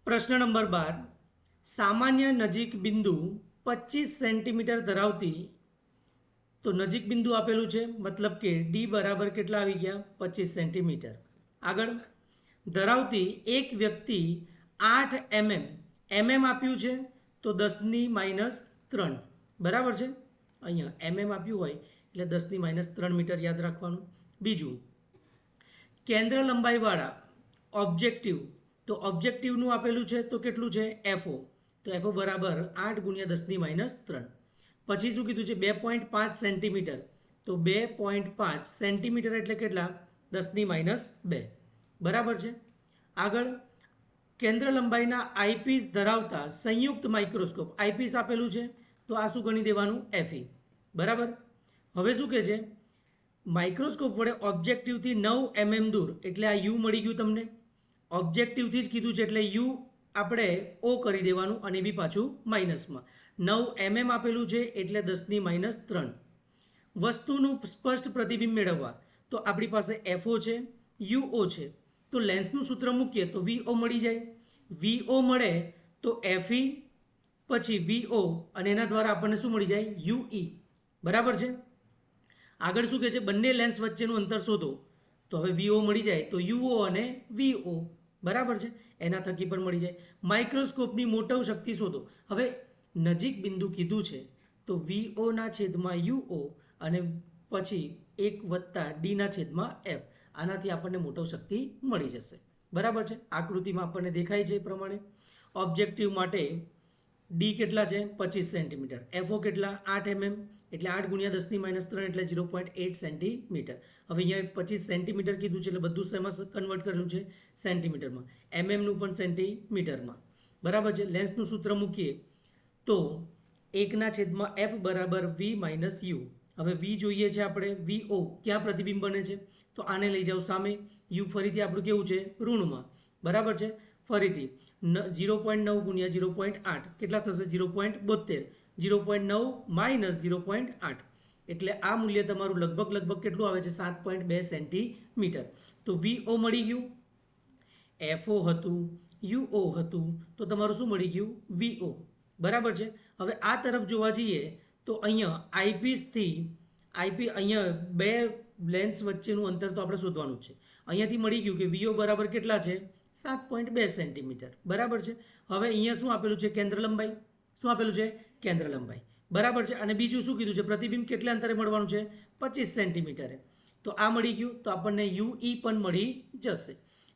પ્રશ્ન નંબર 12 સામાન્ય નજીક બિંદુ 25 સેન્ટીમીટર ધરાવતી તો નજીક બિંદુ આપેલું છે મતલબ કે ડી બરાબર કેટલા આવી ગયા 25 સેન્ટીમીટર આગળ ધરાવતી એક વ્યક્તિ 8 mm આપ્યું છે તો 10⁻³ બરાબર છે અહીંયા આપ્યું હોય એટલે 10⁻³ મીટર યાદ રાખવાનું બીજું કેન્દ્ર લંબાઈવાળા ઓબ્જેક્ટિવ તો ઓબ્જેક્ટિવનું આપેલું છે તો કેટલું છે એફઓ તો એફઓ બરાબર 8 × 10⁻³ પછી શું કીધું છે 2.5 સેન્ટીમીટર તો 2.5 સેન્ટીમીટર એટલે કેટલા 10⁻² બરાબર છે આગળ કેન્દ્ર લંબાઈના આઈપીસ ધરાવતા સંયુક્ત માઇક્રોસ્કોપ આઈપીસ આપેલું છે તો આ શું ગણી દેવાનું એફઈ બરાબર હવે શું કહે છે માઇક્રોસ્કોપ વડે ઓબ્જેક્ટિવથી 9 mm દૂર એટલે આ યુ મળી ગયું તમને ઓબ્જેક્ટિવથી જ કીધું છે એટલે યુ આપણે ઓ કરી દેવાનું અને બી પાછું માઇનસમાં 9 mm આપેલું છે એટલે 10⁻³ વસ્તુનું સ્પષ્ટ પ્રતિબિંબ મેળવવા તો આપણી પાસે એફઓ છે યુઓ છે તો લેન્સનું સૂત્ર મૂકીએ તો વીઓ મળી જાય વીઓ મળે તો એફઈ પછી વીઓ અને એના દ્વારા આપણને શું મળી જાય યુઈ બરાબર છે આગળ શું કહે છે બંને લેન્સ વચ્ચેનું અંતર શોધો તો હવે વીઓ મળી જાય તો યુઓ અને વીઓ બરાબર છે એના થકી પણ મળી જાય માઇક્રોસ્કોપની મોટો શક્તિ શોધો હવે નજીક બિંદુ કીધું છે તો વીઓના છેદમાં યુઓ અને પછી 1 + ડીના છેદમાં એફ આનાથી આપણને મોટો શક્તિ મળી જશે બરાબર છે આકૃતિમાં આપણને દેખાય છે એ પ્રમાણે ઓબ્જેક્ટિવ માટે ડી કેટલા છે 25 સેન્ટીમીટર એફઓ કેટલા 8 mm એટલે 8 × 10⁻³ એટલે 0.8 સેન્ટીમીટર હવે અહીંયા 25 સેન્ટીમીટર કીધું છે એટલે બધું શેમાં કન્વર્ટ કરેલું છે સેન્ટીમીટરમાં નું પણ સેન્ટીમીટરમાં બરાબર છે લેન્સનું સૂત્ર મૂકીએ તો 1/f બરાબર v - u હવે v જોઈએ છે આપણે vo ક્યાં પ્રતિબિંબ બને છે તો આને લઈ જાઓ સામે u ફરીથી આપણું કેવું છે ઋણમાં બરાબર છે ફરીથી 0.9 × 0.8 કેટલા થશે 0.72 0.9 - 0.8 એટલે આ મૂલ્ય તમારું લગભગ કેટલું આવે છે 7.2 સેન્ટીમીટર તો વીઓ મળી ગયું એફઓ હતું યુઓ હતું તો તમારું શું મળી ગયું વીઓ બરાબર છે હવે આ તરફ જોવા જઈએ તો અહીંયા આઈપી અહીંયા બે લેન્સ વચ્ચેનું અંતર તો આપણે શોધવાનું છે અહીંયાથી મળી ગયું કે વીઓ બરાબર કેટલા છે 7.2 સેન્ટીમીટર બરાબર છે હવે અહીંયા શું આપેલું છે કેન્દ્ર લંબાઈ શું આપેલું છે કેન્દ્ર લંબાઈ બરાબર છે અને બીજું શું કીધું છે પ્રતિબિંબ કેટલા અંતરે મળવાનું છે 25 સેન્ટીમીટરે તો આ મળી ગયું તો આપણને યુઈ પણ મળી જશે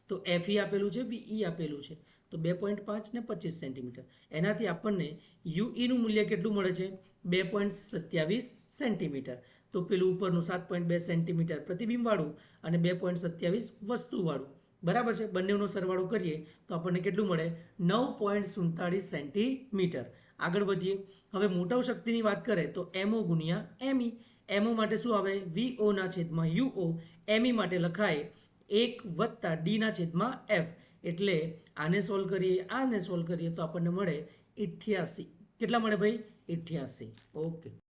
તો એફઈ આપેલું છે વીઈ આપેલું છે તો 2.5 ને 25 સેન્ટીમીટર એનાથી આપણને યુઈનું મૂલ્ય કેટલું મળે છે 2.27 સેન્ટીમીટર તો પેલું ઉપરનું 7.2 સેન્ટીમીટર પ્રતિબિંબવાળું અને 2.27 વસ્તુવાળું બરાબર છે બંનેનો સરવાળો કરીએ તો આપણને કેટલું મળે 9.47 સેન્ટીમીટર આગળ વધીએ હવે મોટા શક્તિની વાત કરે તો એમઓ × એમઈ એમઓ માટે શું આવે વીઓના છેદમાં યુઓ એમઈ માટે લખાય 1 + ડીના છેદમાં એફ એટલે આને સોલ્વ કરીએ તો આપણને મળે 88 કેટલા મળે ભાઈ 88 ઓકે